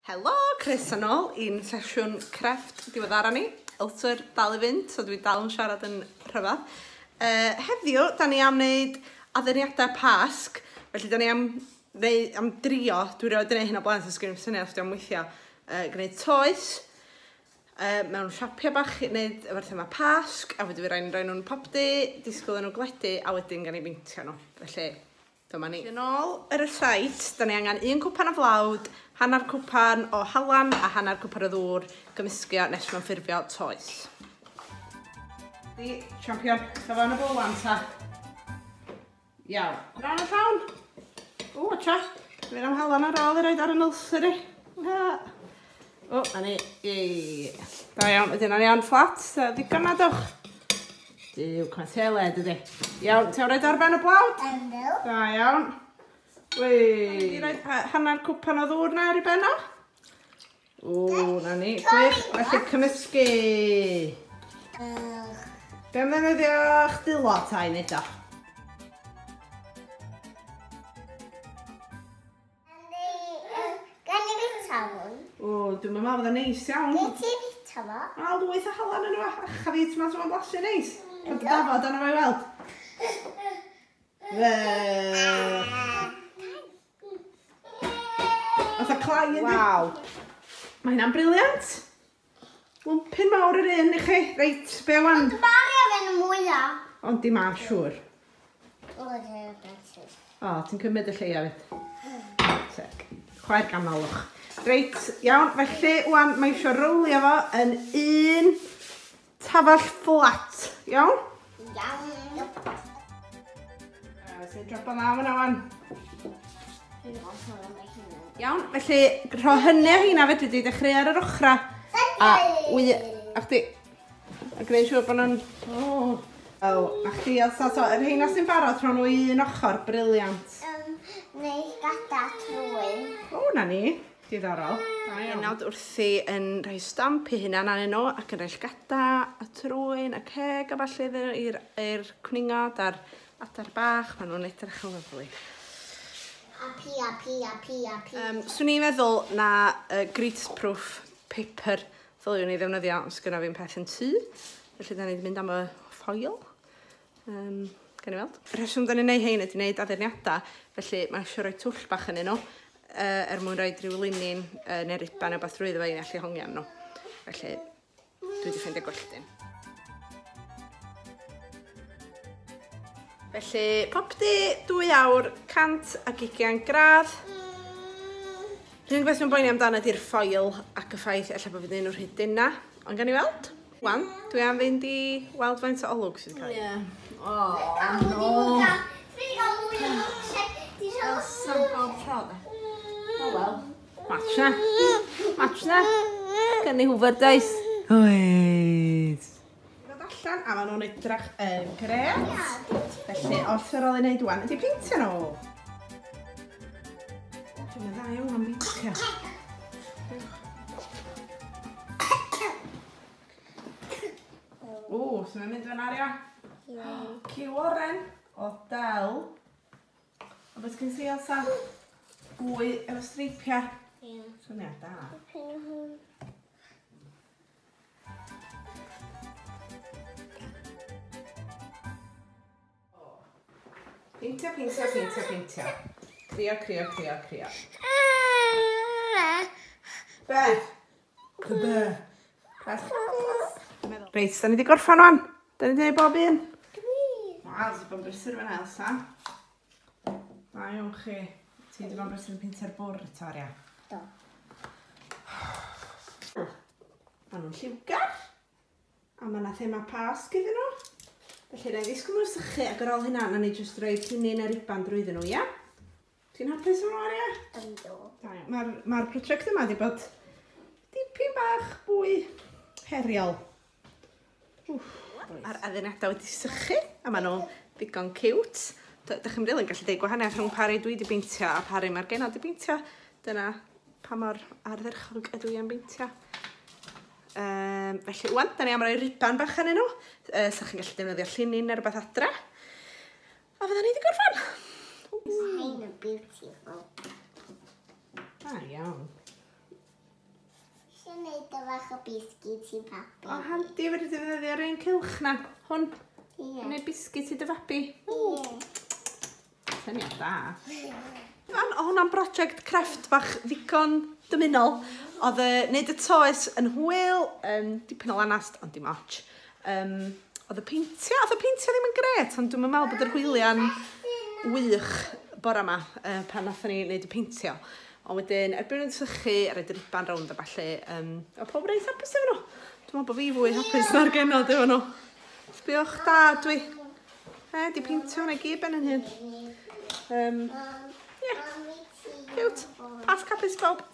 Helo, Chris yn ôl i'n sesiwn crefft diweddara ni. Elser dal i fynd, so dwi dal yn siarad yn rhyfedd. Heddiw, da ni am wneud addurniadau Pasg, felly da ni am drio, dwi rioed yn gwneud hyn o blaen, so sgwrs i'n syniad os dwi am weithio, gwneud toes, mewn siapia bach i wneud efo'r thema Pasg, a wedyn fi roi nhw'n popdi, disgwyl nhw gledu, a wedyn gan i beintio nhw. Felly, dyma ni. Yn ôl yr site, da ni angen un cwpan o flawd, hanner cwpan o halan a hanner cwpan o ddŵr gymysgu nes mewn ffurfio toes. Di, champion, cyfa yn y bwl wan ta. Iawn. Gwnawn y llawn. O, watcha. Dwi'n am halan ar ôl i roed ar y nursery. O, na ni. Da iawn, ydyn na'n iawn fflat. Ddigon nadwch. Diw, cwnetele, dydi. Iawn, ti'n roed ar ben y blawd? Yndw. Da iawn. Wei. Roed hanner cwpan o ddŵr na ar i benno? O, na ni. Gwych, felly cymysgu. Be am ddefnyddio chdylo ta i wneud o? Gan i fita hwn. O, dwi'n meddwl bod yn neis iawn. Ge ti fita fo? Al dwyth o halan yn yma. Cha fi tomato fo'n blasu neis. Ond dafod yna fe weld. Fatha clai ydi. Waw. Mae hynna'n briliant. Lwmpyn mawr yr un i chi. Reit, be wan? Ond Mario fe'n mwyaf. Ond di ma, siŵr. O, dwi'n betis. O, ti'n cymryd y lleia fyd. Sec. Chwaer gamalwch. Reit, iawn. Felly, wan, mae eisiau rowlio fo yn un tafall fflat. Iawn? Iawn. Sy'n drop o'n dda fyna wan. Dwi'n gofio am ei hunan. Iawn, felly, rho hynny o heina fedri di dechrau ar yr ochra. A chdi, a gwneud siŵr bod nhw'n... O, a chdi, Elsa, so, yr heina sy'n barod rhan o un ochr, briliant. Neu gada trwy'n. O, na ni, diddorol. Enod wrthi yn rhoi stamp i hynna anyn nhw ac yn rhoi llgada a trwyn a ceg a falle i'r cwningod a'r adar bach. Maen nhw'n edrych yn lyflu. Api. Swn i'n meddwl na greaseproof paper ddyliwn ni ddefnyddio os gyda fi'n peth yn tŷ. Felly da ni wedi mynd am y ffoil. Gan i weld. Y rheswm da ni'n neud hein ydy wneud addurniadau, felly mae eisiau rhoi twll bach yn nhw mwyn rhoi rhyw linyn neu riban o beth drwyddo fe i allu hongian nhw. Felly dwi wedi ffeindio gwelltyn. Felly popdi 2 awr 120 gradd. Rwy'n gwybod sy'n boeni amdano ydy'r ffoil ac y ffaith efallai bod fydd nhw'n rhy dynna. Ond gan i weld? Wan, dwi am fynd i weld faint o olwg sydd wedi cael. Ie. O, no. Dwi'n gael mwy o milkshake. Elsa bob tro da. O wel. Match na. Match na. Gan i hwfer dais. Oes. Ddod allan a maen nhw'n edrych yn gret. Felly, wrth ar ôl i wneud wan, ydy peintio nhw. Dwi'n dda iawn am beintio. O, sy'n mynd fy'n ario? Cyw oren o del. O beth gen ti, Elsa? Bwy efo streipiau. Swnio da. Peintio. Crio. Be? Be? Reit, da ni wedi gorffan wan. Da ni wedi gwneud bob un. Wel, sy'n bod brysur fyna, Elsa. Da iawn chi. Ti wedi bod yn brysur yn peintio'r bwr, Toria? Do. Ma nhw'n lliwgar. A ma na thema Pasg iddyn nhw. Felly, na i ddisgwyl nhw'n sychu ac ar ôl hynna, na ni jyst rhoi linyn a riban drwyddyn nhw, ia? Ti'n hapus o'n Aria? Yndw. Mae'r prosiect yma wedi bod dipyn bach fwy heriol. Mae'r addurniadau wedi sychu, a maen nhw'n ddigon ciwt. Dych chi'n rili'n gallu deud gwahaniaeth rhwng pari dwi wedi beintio a pari mae'r genod wedi beintio. Dyna pa mor ardderchog ydw i am beintio. Felly, wan, da ni am roi riban bach yn nhw. So chi'n gallu defnyddio llinyn neu rhywbeth adre. A fydda ni wedi gorffan. Mae'n beautiful. Ah, iawn. biscuit i papi. O, handi wedi defnyddio'r un cylch na. Hwn, Ie. neu biscuit i dy fabi. Ie. Syniad da. O hwnna'n brosiect crefft bach ddigon dymunol. Oedd wneud y toes yn hwyl, dipyn o lanast, ond dim och. Oedd y peintio ddim yn gret, ond dwi'n meddwl bod yr hwylia'n wych bore yma pan nathon ni wneud y peintio. Ond wedyn, erbyn yn sychu, roed yr riban rownd a falle, o pob reit hapus efo nhw. Dwi'n meddwl bod fi fwy hapus na'r genod efo nhw. Sbiwch da, dwi. Di peintio hwnna gyd ben yn hyn. Ie, cute. Pas capus bob.